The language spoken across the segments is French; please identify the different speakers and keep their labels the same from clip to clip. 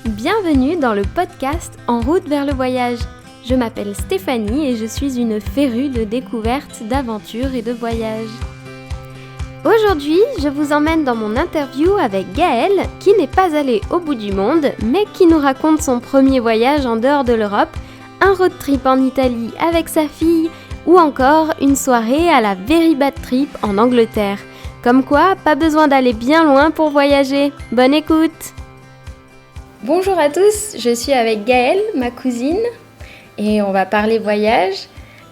Speaker 1: Bienvenue dans le podcast En route vers le voyage. Je m'appelle Stéphanie et je suis une férue de découvertes, d'aventures et de voyages. Aujourd'hui, je vous emmène dans mon interview avec Gaëlle, qui n'est pas allée au bout du monde, mais qui nous raconte son premier voyage en dehors de l'Europe, un road trip en Italie avec sa fille, ou encore une soirée à la Very Bad Trip en Angleterre. Comme quoi, pas besoin d'aller bien loin pour voyager. Bonne écoute! Bonjour à tous, je suis avec Gaëlle, ma cousine, et on va parler voyage.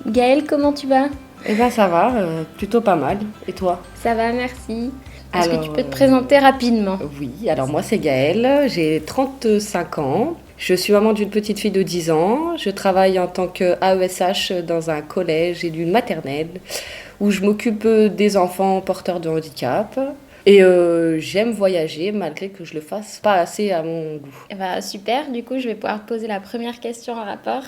Speaker 1: Gaëlle, comment tu vas ?
Speaker 2: Eh ben ça va, plutôt pas mal. Et toi ?
Speaker 1: Ça va, merci. Est-ce que tu peux te présenter rapidement ?
Speaker 2: Oui, alors moi c'est Gaëlle, j'ai 35 ans. Je suis maman d'une petite fille de 10 ans. Je travaille en tant qu'AESH dans un collège et d'une maternelle où je m'occupe des enfants porteurs de handicap. Et j'aime voyager malgré que je le fasse pas assez à mon goût.
Speaker 1: Eh ben, super, du coup je vais pouvoir te poser la première question en rapport.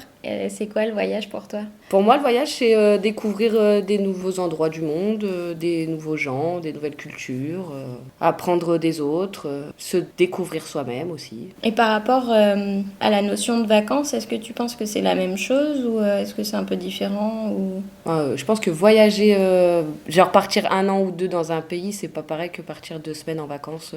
Speaker 1: C'est quoi le voyage pour toi ?
Speaker 2: Pour moi, le voyage, c'est découvrir des nouveaux endroits du monde, des nouveaux gens, des nouvelles cultures, apprendre des autres, se découvrir soi-même aussi.
Speaker 1: Et par rapport à la notion de vacances, est-ce que tu penses que c'est la même chose ou est-ce que c'est un peu différent ou...
Speaker 2: Je pense que voyager, genre partir 1 an ou 2 dans un pays, c'est pas pareil que partir 2 semaines en vacances.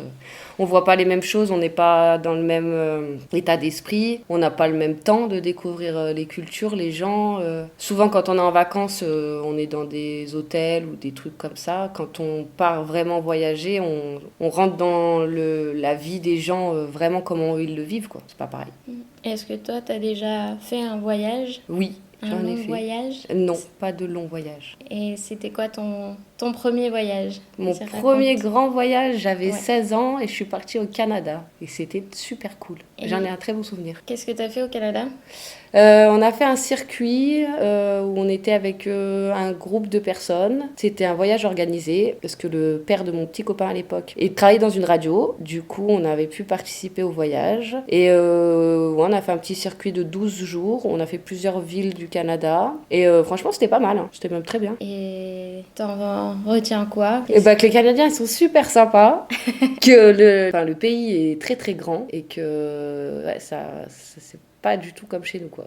Speaker 2: On voit pas les mêmes choses, on n'est pas dans le même état d'esprit, on n'a pas le même temps de découvrir les cultures, les gens. Souvent, quand on est en vacances, on est dans des hôtels ou des trucs comme ça. Quand on part vraiment voyager, on rentre dans la vie des gens, vraiment comment ils le vivent, quoi. C'est pas pareil.
Speaker 1: Est-ce que toi, tu as déjà fait un voyage ?
Speaker 2: Oui.
Speaker 1: Un long voyage ?
Speaker 2: Non, pas de long voyage.
Speaker 1: Et c'était quoi ton premier voyage ?
Speaker 2: Mon premier grand voyage, j'avais 16 ans et je suis partie au Canada. Et c'était super cool. J'en ai un très bon souvenir.
Speaker 1: Qu'est-ce que tu as fait au Canada ?
Speaker 2: On a fait un circuit où on était avec un groupe de personnes. C'était un voyage organisé parce que le père de mon petit copain à l'époque, il travaillait dans une radio. Du coup, on avait pu participer au voyage. Et on a fait un petit circuit de 12 jours. On a fait plusieurs villes du Canada. Et franchement, c'était pas mal. Hein. C'était même très bien.
Speaker 1: Et t'en retiens quoi ?
Speaker 2: Et que les Canadiens, ils sont super sympas. Que le pays est très très grand. Et que ça c'est pas du tout comme chez nous, quoi.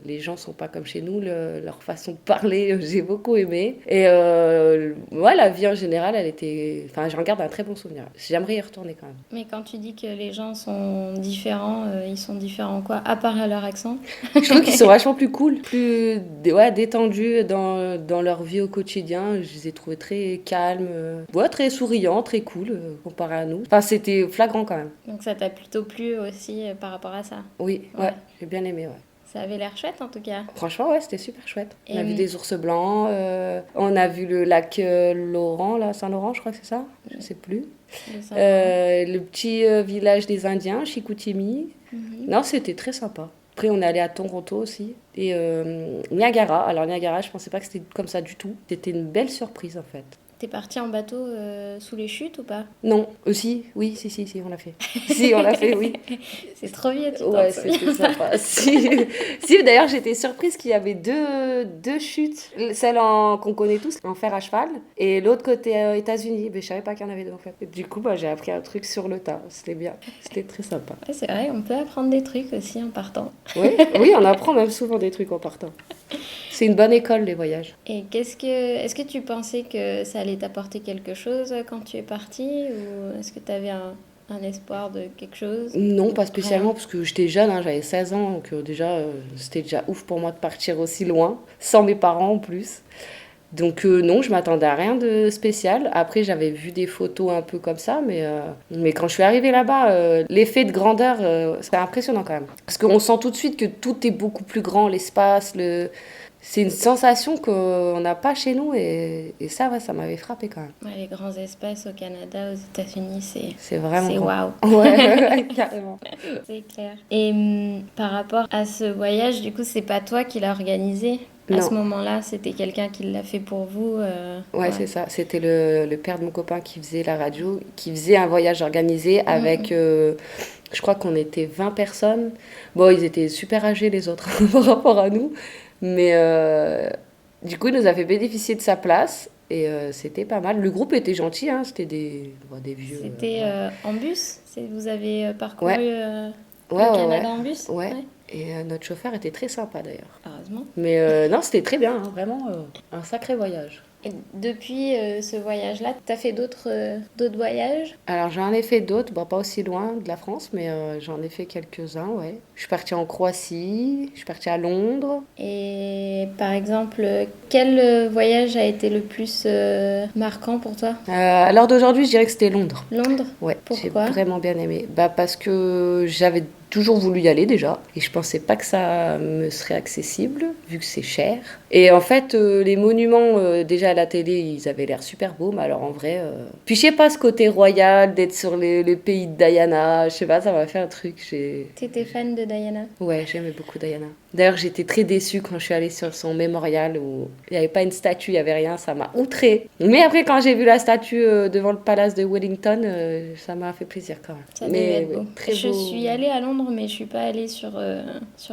Speaker 2: Les gens sont pas comme chez nous, leur façon de parler, j'ai beaucoup aimé. Et la vie en général, j'en garde un très bon souvenir. J'aimerais y retourner quand même.
Speaker 1: Mais quand tu dis que les gens sont différents, ils sont différents quoi ? À part leur accent ?
Speaker 2: Je trouve qu'ils sont vachement plus cool, plus détendus dans leur vie au quotidien. Je les ai trouvés très calmes, très souriants, très cool comparé à nous. Enfin, c'était flagrant quand même.
Speaker 1: Donc ça t'a plutôt plu aussi par rapport à ça ?
Speaker 2: Oui, ouais. J'ai bien aimé, ouais.
Speaker 1: Ça avait l'air chouette en tout cas.
Speaker 2: Franchement, ouais, c'était super chouette. On a vu des ours blancs, on a vu le lac Laurent, là, Saint-Laurent, je crois que c'est ça, je sais plus. Le petit village des Indiens, Chicoutimi. Non, c'était très sympa. Après, on est allé à Toronto aussi. Et Niagara. Alors, Niagara, je pensais pas que c'était comme ça du tout. C'était une belle surprise, en fait.
Speaker 1: T'es partie en bateau sous les chutes ou pas ?
Speaker 2: Non, aussi, oui, si, on l'a fait. Si, on l'a fait, oui.
Speaker 1: C'est trop bien, tu
Speaker 2: ouais, c'était sympa. si, d'ailleurs, j'étais surprise qu'il y avait deux chutes. Celle qu'on connaît tous, en fer à cheval, et l'autre côté États-Unis. Mais je savais pas qu'il y en avait deux, en fait. Et du coup, j'ai appris un truc sur le tas. C'était bien. C'était très sympa.
Speaker 1: Ouais, c'est vrai, on peut apprendre des trucs aussi en partant.
Speaker 2: Oui, on apprend même souvent des trucs en partant. C'est une bonne école, les voyages.
Speaker 1: Et est-ce que tu pensais que ça allait t'apporter quelque chose quand tu es partie ? Ou est-ce que tu avais un espoir de quelque chose ?
Speaker 2: Non, pas spécialement, parce que j'étais jeune, j'avais 16 ans, donc c'était déjà ouf pour moi de partir aussi loin, sans mes parents en plus. Donc non, je m'attendais à rien de spécial. Après, j'avais vu des photos un peu comme ça, mais quand je suis arrivée là-bas, l'effet de grandeur, c'était impressionnant quand même. Parce qu'on sent tout de suite que tout est beaucoup plus grand, l'espace, c'est une sensation qu'on n'a pas chez nous et ça m'avait frappé quand même.
Speaker 1: Ouais, les grands espaces au Canada, aux États-Unis,
Speaker 2: c'est vraiment
Speaker 1: c'est waouh.
Speaker 2: Ouais, carrément.
Speaker 1: C'est clair. Et par rapport à ce voyage, du coup, c'est pas toi qui l'as organisé ? À ce moment-là, c'était quelqu'un qui l'a fait pour vous
Speaker 2: Ouais, c'est ça. C'était le père de mon copain qui faisait la radio, qui faisait un voyage organisé avec... je crois qu'on était 20 personnes. Bon, ils étaient super âgés les autres par rapport à nous. Mais du coup, il nous a fait bénéficier de sa place. Et c'était pas mal. Le groupe était gentil, hein. C'était des vieux...
Speaker 1: C'était en bus ? Vous avez parcouru...
Speaker 2: Ouais,
Speaker 1: Le
Speaker 2: ouais,
Speaker 1: Canada
Speaker 2: ouais.
Speaker 1: en bus?
Speaker 2: Ouais. Et notre chauffeur était très sympa d'ailleurs.
Speaker 1: Heureusement.
Speaker 2: Mais non, c'était très bien, hein, vraiment un sacré voyage.
Speaker 1: Et depuis ce voyage-là, t'as fait d'autres voyages?
Speaker 2: Alors j'en ai fait d'autres, bon, pas aussi loin de la France, mais j'en ai fait quelques-uns, ouais. Je suis partie en Croatie, je suis partie à Londres.
Speaker 1: Et par exemple, quel voyage a été le plus marquant pour toi?
Speaker 2: À l'heure d'aujourd'hui, je dirais que c'était Londres.
Speaker 1: Londres?
Speaker 2: Ouais, j'ai
Speaker 1: Pourquoi?
Speaker 2: vraiment bien aimé. Bah parce que j'avais toujours voulu y aller déjà et je pensais pas que ça me serait accessible vu que c'est cher. Et en fait, les monuments déjà à la télé, ils avaient l'air super beaux, mais alors en vrai, puis je sais pas ce côté royal d'être sur le pays de Diana, je sais pas, ça m'a fait un truc.
Speaker 1: T'étais fan de Diana?
Speaker 2: Ouais, j'aimais beaucoup Diana. D'ailleurs, j'étais très déçue quand je suis allée sur son mémorial où il n'y avait pas une statue, il n'y avait rien, ça m'a outrée. Mais après, quand j'ai vu la statue devant le palace de Wellington, ça m'a fait plaisir quand même.
Speaker 1: Ça devait être
Speaker 2: ouais,
Speaker 1: beau.
Speaker 2: très
Speaker 1: Je
Speaker 2: beau.
Speaker 1: suis allée à Londres, mais je suis pas allée sur le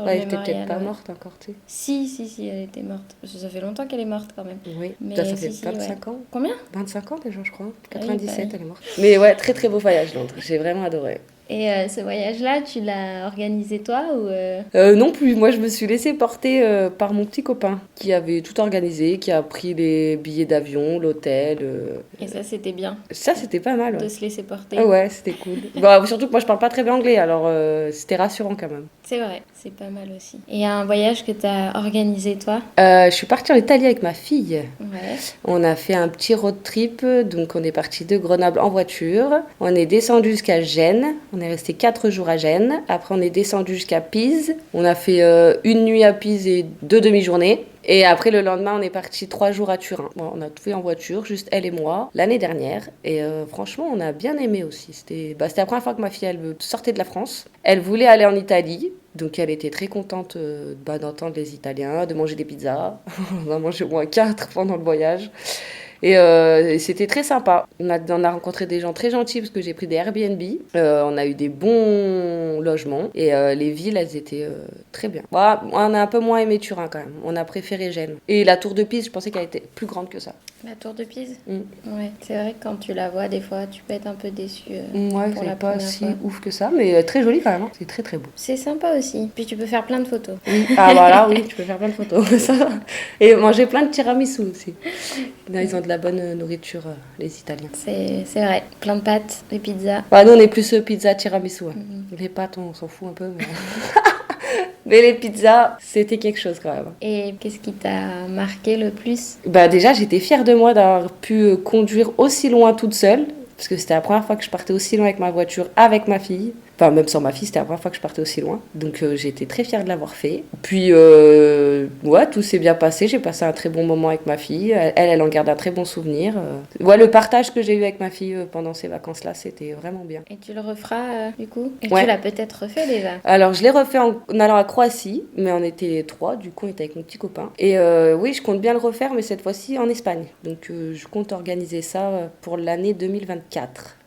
Speaker 2: Ouais, elle était peut-être
Speaker 1: mémorial.
Speaker 2: pas
Speaker 1: Ouais.
Speaker 2: morte encore, tu sais.
Speaker 1: Si, elle était morte. Parce que ça fait longtemps qu'elle est morte quand même.
Speaker 2: Oui,
Speaker 1: Mais
Speaker 2: ça fait
Speaker 1: si,
Speaker 2: 25
Speaker 1: ouais.
Speaker 2: ans.
Speaker 1: Combien?
Speaker 2: 25 ans déjà, je crois.
Speaker 1: Ah oui,
Speaker 2: 97,
Speaker 1: bah
Speaker 2: elle est morte. Mais ouais, très très beau voyage, Londres. J'ai vraiment adoré.
Speaker 1: Et ce voyage-là, tu l'as organisé toi ou
Speaker 2: Non plus, moi je me suis laissée porter par mon petit copain qui avait tout organisé, qui a pris les billets d'avion, l'hôtel.
Speaker 1: Et ça, c'était bien
Speaker 2: Ça, c'était pas mal,
Speaker 1: de
Speaker 2: ouais.
Speaker 1: se laisser porter.
Speaker 2: Ah ouais, c'était cool. Bah, surtout que moi je parle pas très bien anglais, alors c'était rassurant quand même.
Speaker 1: C'est vrai, c'est pas mal aussi. Et un voyage que t'as organisé toi?
Speaker 2: Je suis partie en Italie avec ma fille.
Speaker 1: Ouais.
Speaker 2: On a fait un petit road trip, donc on est parti de Grenoble en voiture. On est descendu jusqu'à Gênes. On est resté 4 jours à Gênes. Après, on est descendu jusqu'à Pise. On a fait une nuit à Pise et 2 demi-journées. Et après, le lendemain, on est parti 3 jours à Turin. Bon, on a tout fait en voiture, juste elle et moi, l'année dernière. Et franchement, on a bien aimé aussi. C'était la première fois que ma fille, elle sortait de la France. Elle voulait aller en Italie. Donc elle était très contente d'entendre les Italiens, de manger des pizzas. On a mangé au moins 4 pendant le voyage. Et c'était très sympa. On a rencontré des gens très gentils parce que j'ai pris des Airbnb. On a eu des bons logements. Et les villes, elles étaient très bien. Voilà, on a un peu moins aimé Turin quand même. On a préféré Gênes. Et la tour de Pise, je pensais qu'elle était plus grande que ça.
Speaker 1: La tour de Pise?
Speaker 2: Mm.
Speaker 1: Ouais, c'est vrai que quand tu la vois, des fois, tu peux être un peu déçu
Speaker 2: Ouais,
Speaker 1: pour la
Speaker 2: c'est pas
Speaker 1: première
Speaker 2: si
Speaker 1: fois.
Speaker 2: ouf que ça, mais très joli quand même. Hein. C'est très très beau.
Speaker 1: C'est sympa aussi. Puis tu peux faire plein de photos.
Speaker 2: Oui. Ah voilà, oui, tu peux faire plein de photos. Ça. Et manger plein de tiramisu aussi. Là, ils ont de la bonne nourriture, les Italiens.
Speaker 1: C'est vrai. Plein de pâtes, des pizzas.
Speaker 2: Bah, nous, on est plus pizza tiramisu. Ouais. Les pâtes, on s'en fout un peu. Mais... mais les pizzas, c'était quelque chose quand même.
Speaker 1: Et qu'est-ce qui t'a marqué le plus?
Speaker 2: Bah, déjà, j'étais fière de moi d'avoir pu conduire aussi loin toute seule. Parce que c'était la première fois que je partais aussi loin avec ma voiture, avec ma fille. Enfin, même sans ma fille, c'était la première fois que je partais aussi loin. Donc, j'étais très fière de l'avoir fait. Puis, ouais, tout s'est bien passé. J'ai passé un très bon moment avec ma fille. Elle en garde un très bon souvenir. Ouais, le partage que j'ai eu avec ma fille pendant ces vacances-là, c'était vraiment bien.
Speaker 1: Et tu le referas du coup? Et
Speaker 2: Ouais.
Speaker 1: tu l'as peut-être refait déjà?
Speaker 2: Alors, je l'ai refait en allant à Croatie, mais on était 3, du coup, on était avec mon petit copain. Et oui, je compte bien le refaire, mais cette fois-ci en Espagne. Donc, je compte organiser ça pour l'année 2024.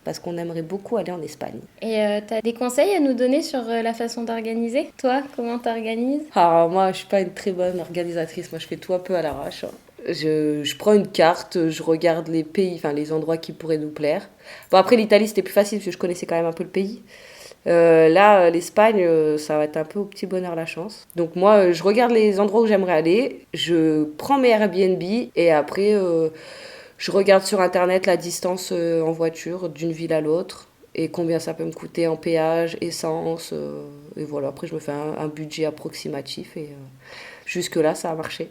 Speaker 2: Parce qu'on aimerait beaucoup aller en Espagne.
Speaker 1: Et t'as des conseils à nous donner sur la façon d'organiser? Toi, comment t'organises?
Speaker 2: Alors moi, je suis pas une très bonne organisatrice. Moi, je fais tout un peu à l'arrache. Je prends une carte, je regarde les pays, enfin les endroits qui pourraient nous plaire. Bon, après, l'Italie, c'était plus facile parce que je connaissais quand même un peu le pays. Là, l'Espagne, ça va être un peu au petit bonheur la chance. Donc moi, je regarde les endroits où j'aimerais aller, je prends mes Airbnb et après... je regarde sur internet la distance en voiture d'une ville à l'autre et combien ça peut me coûter en péage, essence. Et voilà, après je me fais un budget approximatif et jusque-là ça a marché.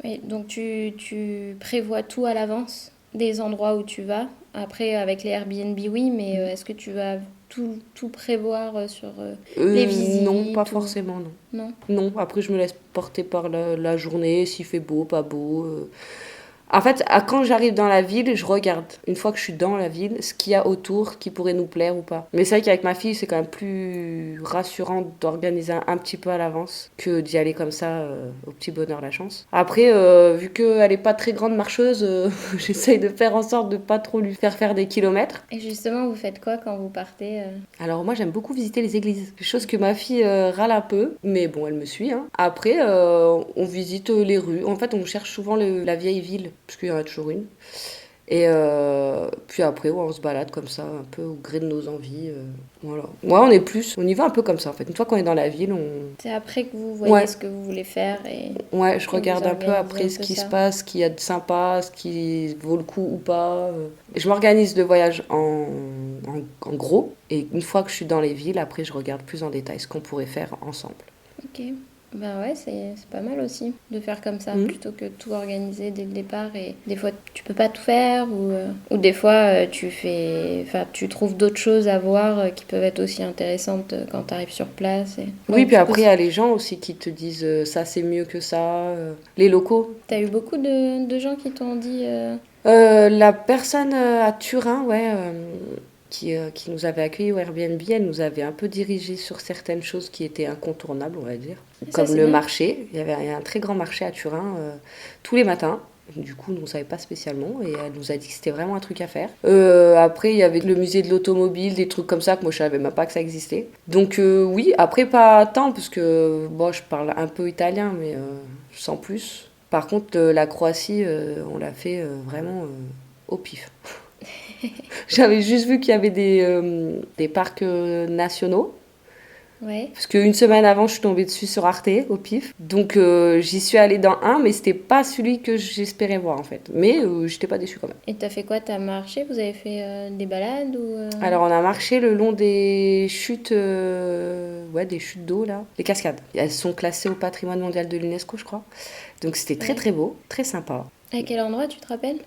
Speaker 1: Oui, donc tu prévois tout à l'avance des endroits où tu vas. Après, avec les Airbnb, oui, mais est-ce que tu vas tout prévoir sur les visites?
Speaker 2: Non, pas
Speaker 1: ou-
Speaker 2: forcément, non.
Speaker 1: Non?
Speaker 2: Non, après je me laisse porter par la journée, s'il fait beau, pas beau. En fait, quand j'arrive dans la ville, je regarde, une fois que je suis dans la ville, ce qu'il y a autour qui pourrait nous plaire ou pas. Mais c'est vrai qu'avec ma fille, c'est quand même plus rassurant d'organiser un petit peu à l'avance que d'y aller comme ça, au petit bonheur la chance. Après, vu qu'elle n'est pas très grande marcheuse, j'essaye de faire en sorte de pas trop lui faire des kilomètres.
Speaker 1: Et justement, vous faites quoi quand vous partez
Speaker 2: Alors moi, j'aime beaucoup visiter les églises. Chose que ma fille râle un peu, mais bon, elle me suit. Hein. Après, on visite les rues. En fait, on cherche souvent la vieille ville, parce qu'il y en a toujours une. Et puis après, ouais, on se balade comme ça, un peu au gré de nos envies. Voilà. Ouais, on y va un peu comme ça en fait. Une fois qu'on est dans la ville,
Speaker 1: C'est après que vous voyez
Speaker 2: Ouais,
Speaker 1: ce que vous voulez faire et
Speaker 2: ouais, je
Speaker 1: que vous
Speaker 2: regarde un peu
Speaker 1: organisez
Speaker 2: après
Speaker 1: un
Speaker 2: ce
Speaker 1: peu
Speaker 2: qui se
Speaker 1: ça.
Speaker 2: passe, ce qu'il y a de sympa, ce qui vaut le coup ou pas. Je m'organise le voyage en gros, et une fois que je suis dans les villes, après je regarde plus en détail ce qu'on pourrait faire ensemble.
Speaker 1: Ok. Ben ouais, c'est pas mal aussi de faire comme ça
Speaker 2: Mhm.
Speaker 1: plutôt que tout organiser dès le départ et des fois tu peux pas tout faire ou des fois tu trouves d'autres choses à voir qui peuvent être aussi intéressantes quand tu arrives sur place et
Speaker 2: Oui,
Speaker 1: ouais,
Speaker 2: puis
Speaker 1: du coup
Speaker 2: après, il y a les gens aussi qui te disent ça c'est mieux que ça. Les locaux.
Speaker 1: t'as eu beaucoup de gens qui t'ont dit
Speaker 2: La personne à Turin, ouais, qui nous avait accueillis au Airbnb, elle nous avait un peu dirigé sur certaines choses qui étaient incontournables, on va dire.
Speaker 1: ça
Speaker 2: Comme
Speaker 1: c'est
Speaker 2: le
Speaker 1: bien.
Speaker 2: marché. Il y avait un très grand marché à Turin tous les matins. Du coup, nous, on ne savait pas spécialement et elle nous a dit que c'était vraiment un truc à faire. Après, il y avait le musée de l'automobile, des trucs comme ça que moi, je savais même pas que ça existait. Donc oui, après, pas tant, parce que bon, je parle un peu italien, mais sans plus. Par contre, la Croatie, on l'a fait vraiment au pif. J'avais juste vu qu'il y avait des parcs nationaux.
Speaker 1: Ouais.
Speaker 2: Parce qu'une semaine avant, je suis tombée dessus sur Arte, au pif. Donc j'y suis allée dans un, mais c'était pas celui que j'espérais voir en fait. Mais j'étais pas déçue quand même.
Speaker 1: Et t'as fait quoi? T'as marché? Vous avez fait des balades ou
Speaker 2: Alors on a marché le long des chutes, ouais, des chutes d'eau là, les cascades. Elles sont classées au patrimoine mondial de l'UNESCO, je crois. Donc c'était très
Speaker 1: Ouais.
Speaker 2: très beau, très sympa.
Speaker 1: À quel endroit tu te rappelles?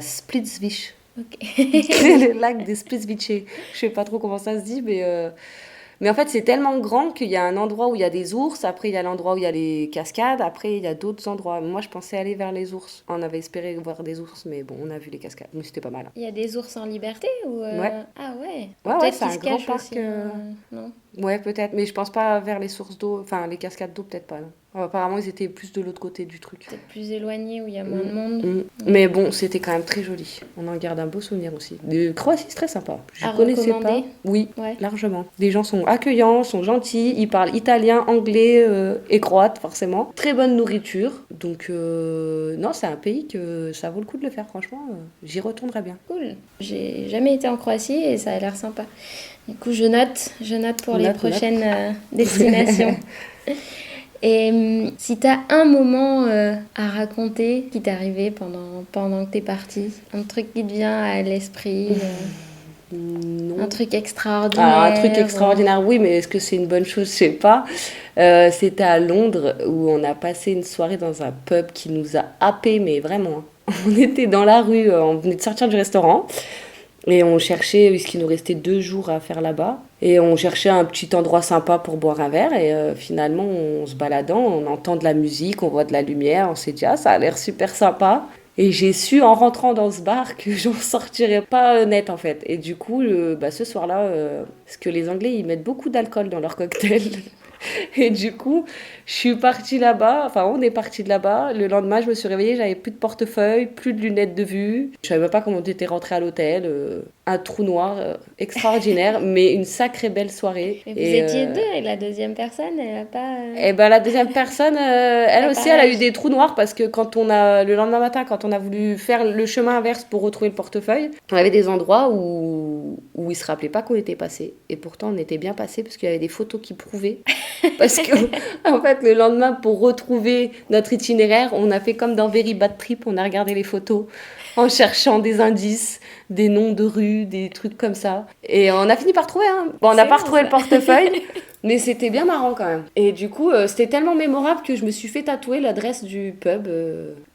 Speaker 2: Splitsvich.
Speaker 1: Ok.
Speaker 2: Le lac des Splitsvice. Je sais pas trop comment ça se dit, mais en fait, c'est tellement grand qu'il y a un endroit où il y a des ours, après il y a l'endroit où il y a les cascades, après il y a d'autres endroits. Moi, je pensais aller vers les ours. On avait espéré voir des ours, mais bon, on a vu les cascades. Mais c'était pas mal.
Speaker 1: Il y a des ours en liberté ou
Speaker 2: Ouais,
Speaker 1: ah ouais.
Speaker 2: ouais, ouais,
Speaker 1: Peut-être
Speaker 2: c'est
Speaker 1: qu'ils
Speaker 2: un
Speaker 1: se
Speaker 2: grand
Speaker 1: cachent
Speaker 2: parc.
Speaker 1: aussi, hein, non?
Speaker 2: Ouais, peut-être, mais je pense pas vers les sources d'eau, enfin les cascades d'eau, peut-être pas, non. Apparemment, ils étaient plus de l'autre côté du truc.
Speaker 1: Peut-être plus éloigné où il y a moins
Speaker 2: Mm,
Speaker 1: de monde.
Speaker 2: mm.
Speaker 1: Ouais.
Speaker 2: Mais bon, c'était quand même très joli. On en garde un beau souvenir aussi. De Croatie, c'est très sympa. Je
Speaker 1: À
Speaker 2: connaissais pas.
Speaker 1: recommander?
Speaker 2: Oui,
Speaker 1: Ouais.
Speaker 2: largement. Les gens sont accueillants, sont gentils, ils parlent italien, anglais et croate, forcément. Très bonne nourriture. Donc, non, c'est un pays que ça vaut le coup de le faire, franchement. J'y retournerai bien.
Speaker 1: Cool. J'ai jamais été en Croatie et ça a l'air sympa. Du coup, je note pour les
Speaker 2: Note, note.
Speaker 1: prochaines destinations. Et si t'as un moment à raconter qui t'est arrivé pendant que t'es partie, un truc qui te vient à l'esprit, un
Speaker 2: Non.
Speaker 1: truc
Speaker 2: Alors, un truc
Speaker 1: extraordinaire.
Speaker 2: extraordinaire, oui, mais est-ce que c'est une bonne chose? Je sais pas. C'était à Londres où on a passé une soirée dans un pub qui nous a happé, mais vraiment, hein. On était dans la rue, on venait de sortir du restaurant et on cherchait, puisqu'il nous restait 2 jours à faire là-bas, et on cherchait un petit endroit sympa pour boire un verre. Et finalement, on se baladant, on entend de la musique, on voit de la lumière, on s'est dit, ah, ça a l'air super sympa. Et j'ai su en rentrant dans ce bar que j'en sortirais pas net en fait. Et du coup, ce soir-là, parce que les Anglais, ils mettent beaucoup d'alcool dans leurs cocktails. Et du coup, je suis partie là-bas, enfin on est parti de là-bas. Le lendemain, je me suis réveillée, j'avais plus de portefeuille, plus de lunettes de vue. Je savais même pas comment on était rentré à l'hôtel. Un trou noir extraordinaire, mais une sacrée belle soirée.
Speaker 1: Mais vous
Speaker 2: Et,
Speaker 1: étiez deux et la deuxième personne, elle a pas,
Speaker 2: et ben la deuxième personne, elle
Speaker 1: elle a
Speaker 2: aussi,
Speaker 1: pas
Speaker 2: elle a eu
Speaker 1: réagi.
Speaker 2: des trous noirs parce que le lendemain matin, quand on a voulu faire le chemin inverse pour retrouver le portefeuille, on avait des endroits où ils se rappelaient pas qu'on était passé. Et pourtant, on était bien passé parce qu'il y avait des photos qui prouvaient. Parce que, en fait, le lendemain, pour retrouver notre itinéraire, on a fait comme dans Very Bad Trip, on a regardé les photos en cherchant des indices, des noms de rues, des trucs comme ça. Et on a fini par trouver, hein. Bon, on n'a
Speaker 1: C'est
Speaker 2: pas
Speaker 1: bon
Speaker 2: retrouvé
Speaker 1: ça.
Speaker 2: le portefeuille, mais c'était bien marrant quand même. Et du coup, c'était tellement mémorable que je me suis fait tatouer l'adresse du pub.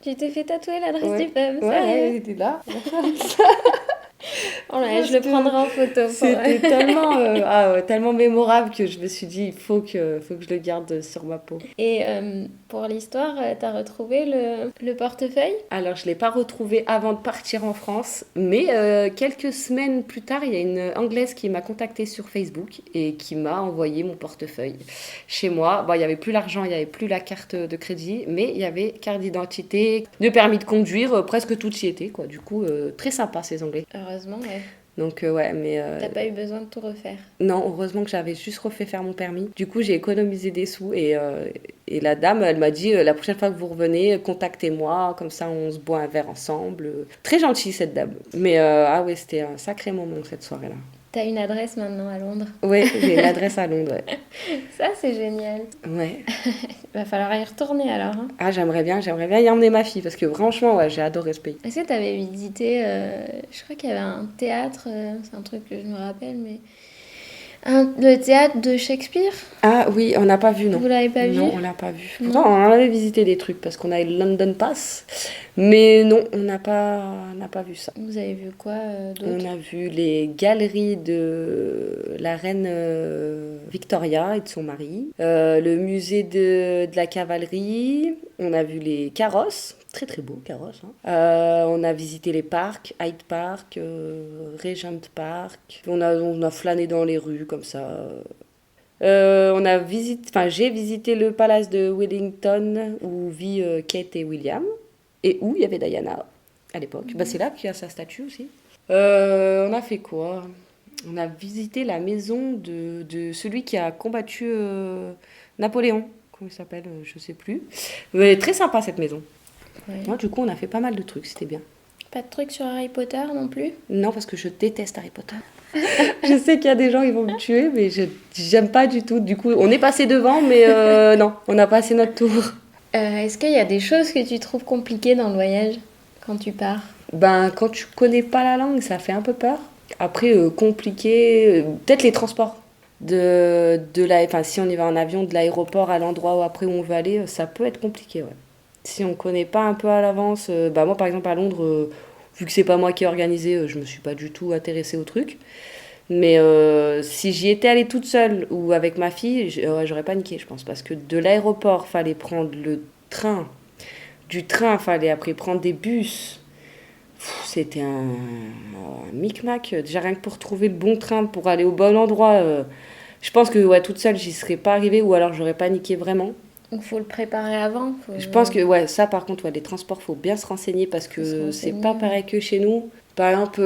Speaker 1: Tu t'es fait tatouer l'adresse
Speaker 2: Ouais,
Speaker 1: du pub,
Speaker 2: ouais,
Speaker 1: sérieux?
Speaker 2: elle était là.
Speaker 1: Oh là,
Speaker 2: Parce
Speaker 1: je le
Speaker 2: que
Speaker 1: prendrai en photo.
Speaker 2: c'était tellement, tellement mémorable que je me suis dit, il faut que je le garde sur ma peau.
Speaker 1: Et pour l'histoire, t'as retrouvé le portefeuille?
Speaker 2: Alors, je ne l'ai pas retrouvé avant de partir en France, mais quelques semaines plus tard, il y a une Anglaise qui m'a contactée sur Facebook et qui m'a envoyé mon portefeuille chez moi. Bon, il n'y avait plus l'argent, il n'y avait plus la carte de crédit, mais il y avait carte d'identité, le permis de conduire, presque tout y était, quoi. Du coup, très sympa ces Anglais.
Speaker 1: Heureusement, ouais.
Speaker 2: Donc, ouais, mais
Speaker 1: T'as pas eu besoin de tout refaire.
Speaker 2: non, heureusement que j'avais juste refait faire mon permis. Du coup, j'ai économisé des sous Et la dame, elle m'a dit, la prochaine fois que vous revenez, contactez-moi, comme ça on se boit un verre ensemble. Très gentille cette dame. Mais ah ouais, c'était un sacré moment cette soirée-là.
Speaker 1: T'as une adresse maintenant à Londres.
Speaker 2: Oui, j'ai une adresse à Londres. Ouais.
Speaker 1: Ça, c'est génial.
Speaker 2: Ouais.
Speaker 1: Va falloir y retourner alors. Hein.
Speaker 2: Ah, j'aimerais bien y emmener ma fille parce que franchement, ouais, j'ai adoré ce pays.
Speaker 1: Est-ce que t'avais visité, je crois qu'il y avait un théâtre, c'est un truc que je me rappelle, mais le théâtre de Shakespeare.
Speaker 2: Ah oui, on n'a pas vu, non.
Speaker 1: Vous l'avez pas vu?
Speaker 2: Non, on l'a pas vu. Pourtant, on en avait visité des trucs parce qu'on a eu le London Pass. Mais non, on n'a pas vu ça.
Speaker 1: Vous avez vu quoi d'autre?
Speaker 2: On a vu les galeries de la reine Victoria et de son mari, le musée de la cavalerie, on a vu les carrosses, très très beaux carrosses. Hein. On a visité les parcs, Hyde Park, Regent Park, on a flâné dans les rues comme ça. J'ai visité le palace de Wellington où vit Kate et William et où il y avait Diana à l'époque. C'est là qu'il y a sa statue aussi. On a fait quoi? On a visité la maison de celui qui a combattu Napoléon. Comment il s'appelle? Je sais plus. Mais très sympa cette maison.
Speaker 1: Ouais.
Speaker 2: Moi, du coup, on a fait pas mal de trucs, c'était bien.
Speaker 1: Pas de trucs sur Harry Potter non plus?
Speaker 2: Non, parce que je déteste Harry Potter. Je sais qu'il y a des gens qui vont me tuer, mais j'aime pas du tout. Du coup, on est passé devant, mais non, on a passé notre tour.
Speaker 1: Est-ce qu'il y a des choses que tu trouves compliquées dans le voyage quand tu pars?
Speaker 2: Quand tu connais pas la langue, ça fait un peu peur. Après, compliqué, peut-être les transports. Si on y va en avion, de l'aéroport à l'endroit où après où on veut aller, ça peut être compliqué, ouais. Si on connaît pas un peu à l'avance, moi par exemple à Londres, vu que c'est pas moi qui ai organisé, je me suis pas du tout intéressée au truc. Mais si j'y étais allée toute seule ou avec ma fille, j'aurais paniqué, je pense. Parce que de l'aéroport, fallait prendre le train. Du train, fallait après prendre des bus. C'était un micmac. Déjà rien que pour trouver le bon train pour aller au bon endroit, je pense que toute seule, j'y serais pas arrivée ou alors j'aurais paniqué vraiment.
Speaker 1: Il faut le préparer avant.
Speaker 2: Je pense que ça par contre, les transports, faut bien se renseigner parce que c'est pas pareil que chez nous. Par exemple,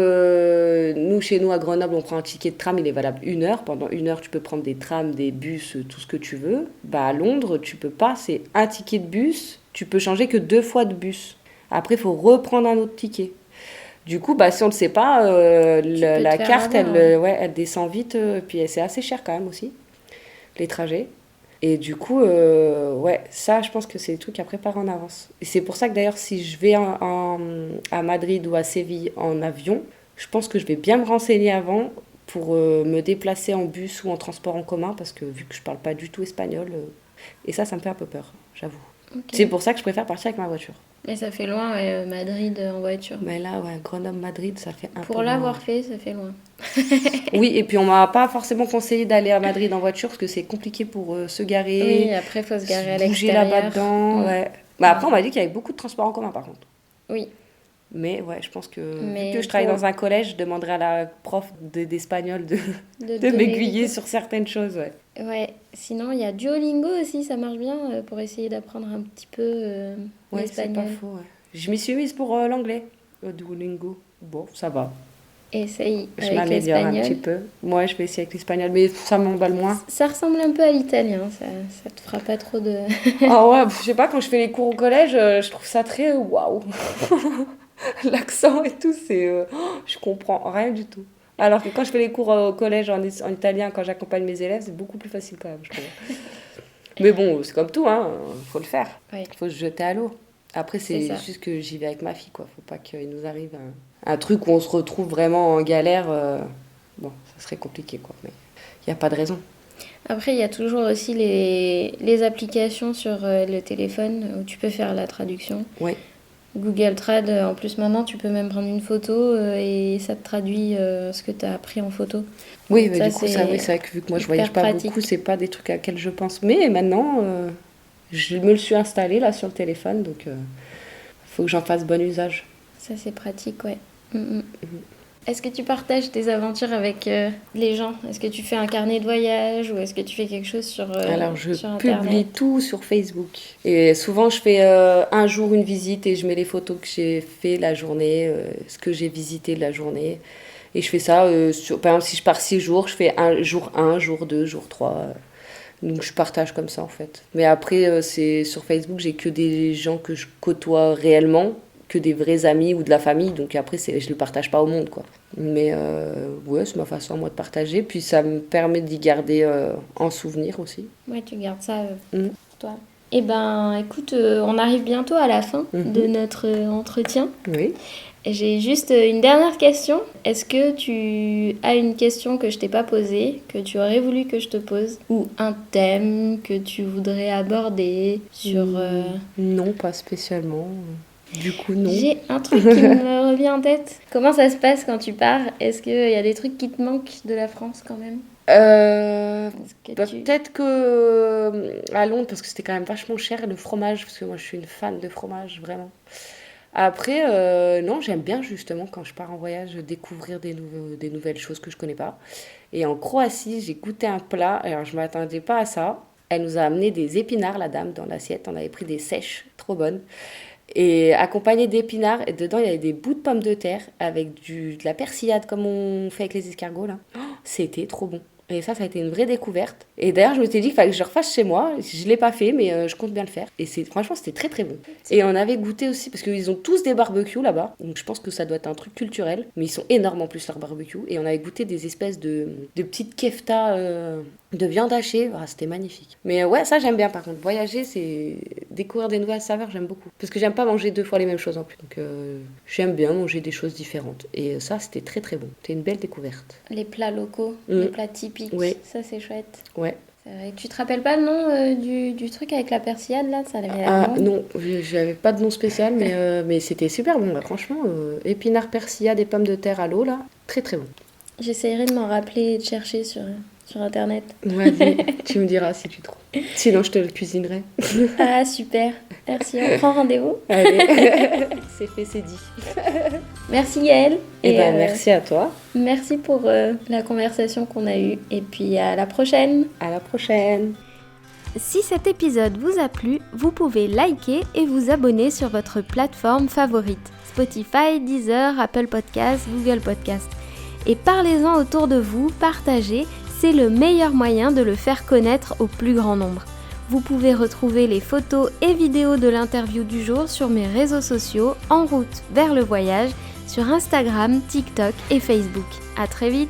Speaker 2: chez nous à Grenoble, on prend un ticket de tram, il est valable 1 heure. Pendant 1 heure, tu peux prendre des trams, des bus, tout ce que tu veux. À Londres, tu peux pas, c'est un ticket de bus, tu peux changer que 2 fois de bus. Après, il faut reprendre un autre ticket. Du coup, si on ne le sait pas, la carte, elle descend vite, puis c'est assez cher quand même aussi, les trajets. Et du coup, ça, je pense que c'est des trucs à préparer en avance. Et c'est pour ça que d'ailleurs, si je vais à Madrid ou à Séville en avion, je pense que je vais bien me renseigner avant pour me déplacer en bus ou en transport en commun, parce que vu que je parle pas du tout espagnol, et ça me fait un peu peur, j'avoue. Okay. C'est pour ça que je préfère partir avec ma voiture.
Speaker 1: Mais ça fait loin, Madrid en voiture.
Speaker 2: Mais là, Grenoble-Madrid, ça fait un peu
Speaker 1: loin. Pour l'avoir fait, ça fait loin.
Speaker 2: Oui, et puis on m'a pas forcément conseillé d'aller à Madrid en voiture parce que c'est compliqué pour se garer.
Speaker 1: Oui, après, il faut se garer à l'extérieur.
Speaker 2: Bouger là-bas dedans, ouais. Après, on m'a dit qu'il y avait beaucoup de transports en commun, par contre.
Speaker 1: Oui.
Speaker 2: Mais je pense que vu que je travaille dans un collège, je demanderai à la prof d'espagnol de m'aiguiller sur certaines choses, ouais.
Speaker 1: Ouais, sinon il y a Duolingo aussi, ça marche bien pour essayer d'apprendre un petit peu l'espagnol.
Speaker 2: C'est pas faux, ouais. Je m'y suis mise pour l'anglais, Duolingo. Bon, ça va.
Speaker 1: Essaye
Speaker 2: je
Speaker 1: avec
Speaker 2: m'améliore
Speaker 1: l'espagnol.
Speaker 2: Un petit peu. Moi, je vais essayer avec l'espagnol, mais ça m'emballe moins.
Speaker 1: Ça ressemble un peu à l'italien, ça te fera pas trop de...
Speaker 2: Ah ouais, je sais pas, quand je fais les cours au collège, je trouve ça très waouh. L'accent et tout, je comprends rien du tout. Alors que quand je fais les cours au collège en italien, quand j'accompagne mes élèves, c'est beaucoup plus facile quand même, je trouve. Mais bon, c'est comme tout, faut le faire.
Speaker 1: Oui.
Speaker 2: Faut se jeter à l'eau. Après, c'est juste que j'y vais avec ma fille, quoi. Faut pas qu'il nous arrive un truc où on se retrouve vraiment en galère. Bon, ça serait compliqué, quoi. Mais il n'y a pas de raison.
Speaker 1: Après, il y a toujours aussi les applications sur le téléphone où tu peux faire la traduction.
Speaker 2: Oui.
Speaker 1: Google Trad, en plus maintenant, tu peux même prendre une photo et ça te traduit ce que tu as pris en photo.
Speaker 2: Oui, mais du coup, c'est vrai que vu que moi je voyage pas beaucoup, c'est pas des trucs à lesquels je pense. Mais maintenant, je me le suis installé là sur le téléphone, donc faut que j'en fasse bon usage.
Speaker 1: Ça, c'est pratique, ouais. Est-ce que tu partages tes aventures avec les gens? Est-ce que tu fais un carnet de voyage ou est-ce que tu fais quelque chose sur Internet?
Speaker 2: Alors, je publie tout sur Facebook. Et souvent, je fais un jour une visite et je mets les photos que j'ai fait la journée, ce que j'ai visité de la journée. Et je fais ça, par exemple, si je pars 6 jours, je fais jour 1, jour 2, jour 3. Donc je partage comme ça en fait. Mais après, c'est sur Facebook, j'ai que des gens que je côtoie réellement, que des vrais amis ou de la famille. Donc après, je le partage pas au monde, quoi. Mais ouais, c'est ma façon moi de partager. Puis ça me permet d'y garder en souvenir aussi.
Speaker 1: Ouais, tu gardes ça pour toi. Eh ben, écoute, on arrive bientôt à la fin de notre entretien.
Speaker 2: Oui.
Speaker 1: J'ai juste une dernière question. Est-ce que tu as une question que je t'ai pas posée, que tu aurais voulu que je te pose, ou un thème que tu voudrais aborder sur...
Speaker 2: Non, pas spécialement. Du coup, non.
Speaker 1: J'ai un truc qui me revient en tête. Comment ça se passe quand tu pars? Est-ce qu'il y a des trucs qui te manquent de la France quand même?
Speaker 2: Peut-être que à Londres, parce que c'était quand même vachement cher le fromage, parce que moi je suis une fan de fromage, vraiment. Après, non, j'aime bien justement quand je pars en voyage découvrir des nouvelles choses que je connais pas. Et en Croatie, j'ai goûté un plat, alors je m'attendais pas à ça. Elle nous a amené des épinards, la dame, dans l'assiette. On avait pris des sèches, trop bonnes. Et accompagné d'épinards, et dedans il y avait des bouts de pommes de terre avec de la persillade comme on fait avec les escargots là. Oh, c'était trop bon. Et ça a été une vraie découverte. Et d'ailleurs, je me suis dit qu'il fallait que je le refasse chez moi. Je ne l'ai pas fait, mais je compte bien le faire. Et franchement, c'était très très bon. Et on avait goûté aussi, parce qu'ils ont tous des barbecues là-bas. Donc je pense que ça doit être un truc culturel. Mais ils sont énormes en plus, leurs barbecues. Et on avait goûté des espèces de petites keftas de viande hachée. Ah, c'était magnifique. Mais ouais, ça j'aime bien par contre. Voyager, c'est découvrir des nouvelles saveurs, j'aime beaucoup. Parce que j'aime pas manger 2 fois les mêmes choses en plus. Donc j'aime bien manger des choses différentes. Et ça, c'était très très bon. C'était une belle découverte.
Speaker 1: Les plats locaux, les plats typiques,
Speaker 2: oui.
Speaker 1: Ça c'est chouette.
Speaker 2: Ouais.
Speaker 1: C'est vrai. Tu te rappelles pas le nom du truc avec la persillade là? Ça avait l'air
Speaker 2: non, j'avais pas de nom spécial, mais c'était super bon. Là, franchement, épinards, persillade et pommes de terre à l'eau là, très très bon.
Speaker 1: J'essayerai de m'en rappeler et de chercher sur internet.
Speaker 2: Vas-y, tu me diras si tu trouves. Sinon, je te le cuisinerai.
Speaker 1: Ah, super. Merci, on prend rendez-vous.
Speaker 2: Allez, c'est fait, c'est dit.
Speaker 1: Merci Gaëlle.
Speaker 2: Et merci à toi.
Speaker 1: Merci pour la conversation qu'on a eue. Et puis à la prochaine.
Speaker 2: À la prochaine.
Speaker 1: Si cet épisode vous a plu, vous pouvez liker et vous abonner sur votre plateforme favorite. Spotify, Deezer, Apple Podcasts, Google Podcasts. Et parlez-en autour de vous, partagez. C'est le meilleur moyen de le faire connaître au plus grand nombre. Vous pouvez retrouver les photos et vidéos de l'interview du jour sur mes réseaux sociaux En route vers le voyage sur Instagram, TikTok et Facebook. À très vite!